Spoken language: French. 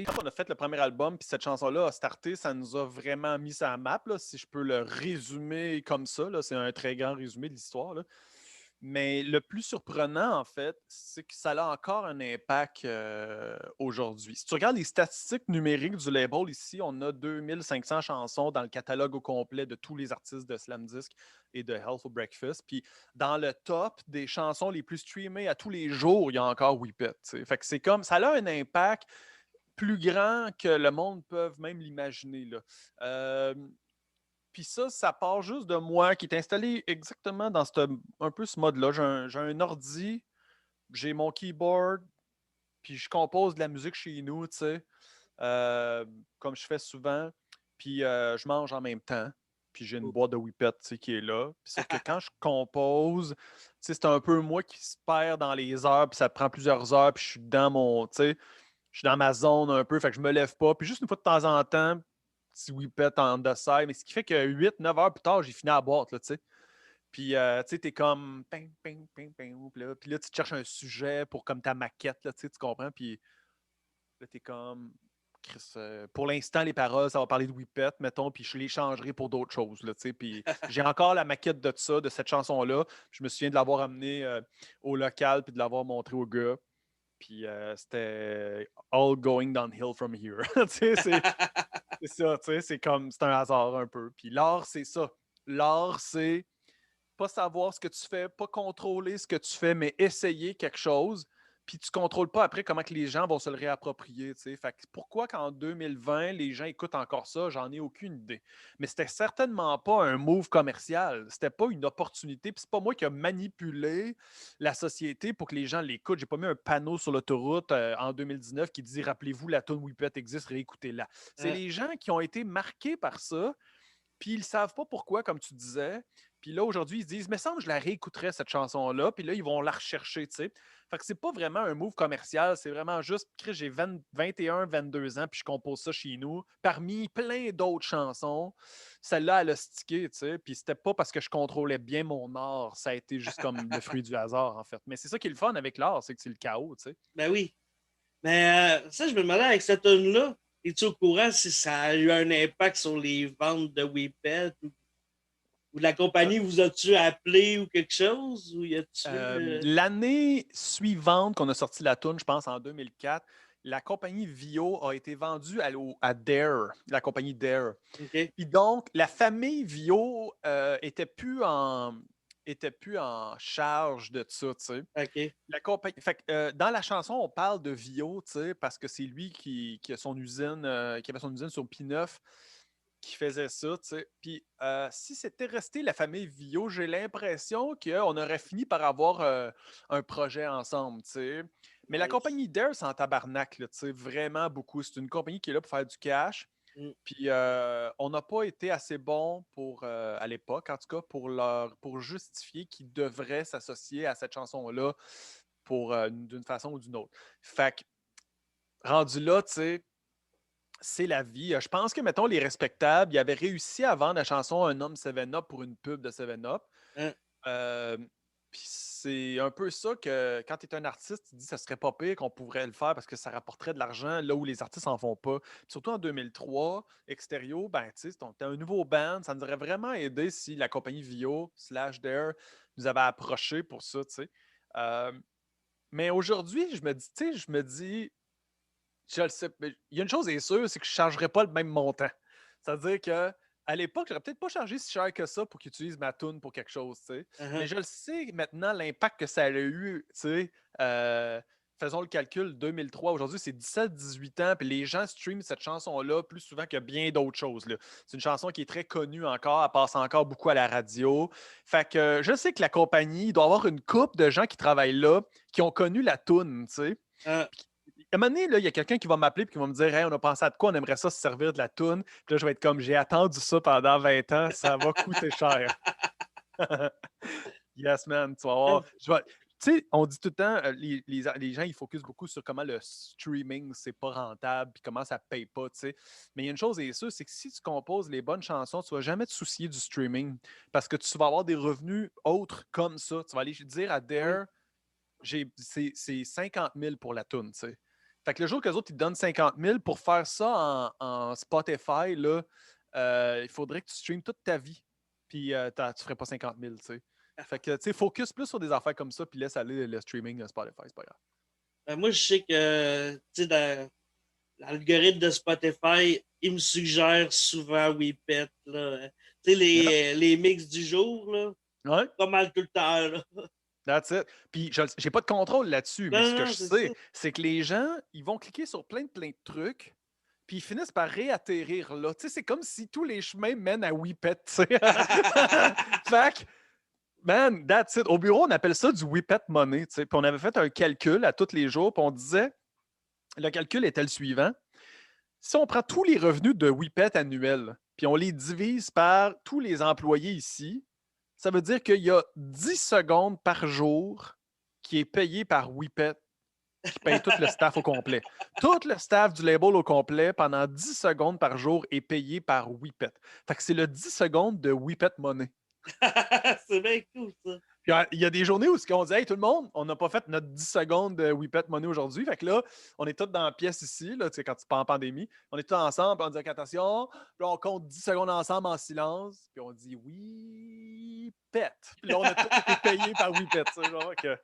quand on a fait le premier album, puis cette chanson-là a starté, ça nous a vraiment mis sur la map, là, si je peux le résumer comme ça. Là, c'est un très grand résumé de l'histoire. Là. Mais le plus surprenant, en fait, c'est que ça a encore un impact aujourd'hui. Si tu regardes les statistiques numériques du label ici, on a 2500 chansons dans le catalogue au complet de tous les artistes de Slam Disc et de Hell for Breakfast. Puis dans le top des chansons les plus streamées à tous les jours, il y a encore Whippet. Fait que c'est comme ça a un impact plus grand que le monde peut même l'imaginer. Là. Euh, Puis ça part juste de moi qui est installé exactement dans un peu ce mode-là. J'ai un ordi, j'ai mon keyboard, puis je compose de la musique chez nous, tu sais, comme je fais souvent. Puis je mange en même temps. Puis j'ai une boîte de Whippet, tu sais, qui est là. Puis sauf que quand je compose, tu sais, c'est un peu moi qui se perd dans les heures, puis ça prend plusieurs heures, puis je suis dans mon, tu sais, je suis dans ma zone un peu, fait que je me lève pas. Puis juste une fois de temps en temps, petit whippet en dessert, mais ce qui fait que 8-9 heures plus tard, j'ai fini à boîte, là, tu sais. Puis, tu sais, t'es comme... Ping, ping, ping, ping, puis là, tu te cherches un sujet pour comme ta maquette, là, tu sais, tu comprends? Puis là, t'es comme... Chris, pour l'instant, les paroles, ça va parler de Whippet, mettons, puis je les changerai pour d'autres choses, là, tu sais. Puis j'ai encore la maquette de ça, de cette chanson-là. Je me souviens de l'avoir amenée au local, puis de l'avoir montré au gars. Puis c'était all going downhill from here. Tu sais, c'est ça, tu sais, c'est comme, c'est un hasard un peu. Puis l'art, c'est ça. L'art, c'est pas savoir ce que tu fais, pas contrôler ce que tu fais, mais essayer quelque chose. Puis tu contrôles pas après comment que les gens vont se le réapproprier. Tu sais. Fait que pourquoi qu'en 2020, les gens écoutent encore ça, j'en ai aucune idée. Mais c'était certainement pas un move commercial. C'était pas une opportunité. Puis c'est pas moi qui a manipulé la société pour que les gens l'écoutent. J'ai pas mis un panneau sur l'autoroute en 2019 qui dit rappelez-vous, la tune Whippet existe, réécoutez-la. C'est les gens qui ont été marqués par ça puis ils ne savent pas pourquoi, comme tu disais. Puis là, aujourd'hui, ils se disent, mais semble que je la réécouterais, cette chanson-là. Puis là, ils vont la rechercher, tu sais. Fait que c'est pas vraiment un move commercial, c'est vraiment juste, Chris, j'ai 21, 22 ans, puis je compose ça chez nous. Parmi plein d'autres chansons, celle-là, elle a stické, tu sais. Puis c'était pas parce que je contrôlais bien mon art, ça a été juste comme le fruit du hasard, en fait. Mais c'est ça qui est le fun avec l'art, c'est que c'est le chaos, tu sais. Ben oui. Mais ça, je me demandais avec cette tune-là, es-tu au courant si ça a eu un impact sur les ventes de Whippet ou la compagnie vous a-tu appelé ou quelque chose? Ou y a-tu. L'année suivante qu'on a sorti la tune, je pense en 2004, la compagnie Vio a été vendue à Dare, la compagnie Dare. OK. Puis donc, la famille Vio était plus en charge de ça, tu sais. OK. La compagnie, fait que, dans la chanson, on parle de Vio, tu sais, parce que c'est lui qui a son usine, qui avait son usine sur P9 qui faisait ça, tu sais. Puis si c'était resté la famille Vio, j'ai l'impression qu'on aurait fini par avoir un projet ensemble, tu sais. Mais la Nice. compagnie Dare, c'est en tabarnak, là, tu sais, vraiment beaucoup. C'est une compagnie qui est là pour faire du cash. Mm. Puis on n'a pas été assez bon pour, à l'époque, en tout cas, pour justifier qu'ils devraient s'associer à cette chanson-là pour d'une façon ou d'une autre. Fait que, rendu là, tu sais, c'est la vie. Je pense que, mettons, les respectables, ils avaient réussi à vendre la chanson Un homme 7-Up pour une pub de 7-Up. Hein. Euh, Puis c'est un peu ça que quand tu es un artiste, tu te dis que ça serait pas pire qu'on pourrait le faire parce que ça rapporterait de l'argent là où les artistes en font pas. Puis surtout en 2003, Extérieur, ben tu sais, t'es un nouveau band, ça nous aurait vraiment aidé si la compagnie Vio slash Dare nous avait approché pour ça, tu sais. Euh, mais aujourd'hui, je me dis, tu sais, je me dis, je le sais. Mais il y a une chose est sûre, c'est que je ne chargerais pas le même montant. C'est-à-dire que à l'époque, j'aurais peut-être pas chargé si cher que ça pour qu'ils utilisent ma tune pour quelque chose, tu sais. Mais Uh-huh. je le sais maintenant, l'impact que ça a eu, tu sais. Faisons le calcul, 2003, aujourd'hui, c'est 17-18 ans, puis les gens streament cette chanson-là plus souvent que bien d'autres choses, là. C'est une chanson qui est très connue encore, elle passe encore beaucoup à la radio. Fait que je sais que la compagnie, il doit y avoir une couple de gens qui travaillent là, qui ont connu la tune, tu sais. Ah. À un moment donné, là, il y a quelqu'un qui va m'appeler et qui va me dire hey, on a pensé à de quoi, on aimerait ça se servir de la toune. Puis là, je vais être comme j'ai attendu ça pendant 20 ans, ça va coûter cher. Yes, man, tu vas voir. Tu sais, on dit tout le temps, les gens, ils focusent beaucoup sur comment le streaming, c'est pas rentable, puis comment ça paye pas, tu sais. Mais il y a une chose est sûre, c'est que si tu composes les bonnes chansons, tu vas jamais te soucier du streaming parce que tu vas avoir des revenus autres comme ça. Tu vas aller dire à Oui. Dare, c'est 50 000 pour la toune, tu sais. Fait que le jour que les autres, ils te donnent 50 000 pour faire ça en Spotify, là, il faudrait que tu streames toute ta vie. Puis tu ferais pas 50 000, tu sais. Fait que, tu sais, focus plus sur des affaires comme ça, puis laisse aller le streaming de Spotify, c'est pas grave. Moi, je sais que, tu sais, dans l'algorithme de Spotify, il me suggère souvent Whippet, là. Tu sais, Yep. les mix du jour, là, Ouais, pas mal tout le temps, là. that's it. Puis j'ai pas de contrôle là-dessus, mais ce Non, que non, je c'est ça. sais, c'est que les gens, ils vont cliquer sur plein de trucs, puis ils finissent par réatterrir là. Tu sais, c'est comme si tous les chemins mènent à Whippet, tu sais. Fait que, man, that's it. Au bureau, on appelle ça du Whippet money, tu sais. Puis on avait fait un calcul à tous les jours, puis on disait, le calcul était le suivant. Si on prend tous les revenus de Whippet annuels, puis on les divise par tous les employés ici, ça veut dire qu'il y a 10 secondes par jour qui est payé par Whippet, qui paye tout le staff au complet. Tout le staff du label au complet, pendant 10 secondes par jour, est payé par Whippet. Fait que c'est le 10 secondes de Whippet Money. C'est bien cool, ça. Puis, il y a des journées où on dit hey, tout le monde, on n'a pas fait notre 10 secondes de Whippet Money aujourd'hui. Fait que là, on est tous dans la pièce ici, là, tu sais, quand tu pas en pandémie. On est tous ensemble, puis on dit attention. Puis là, on compte 10 secondes ensemble en silence. Puis on dit Whippet. Puis là, on a tous été payés par Whippet. Genre, que...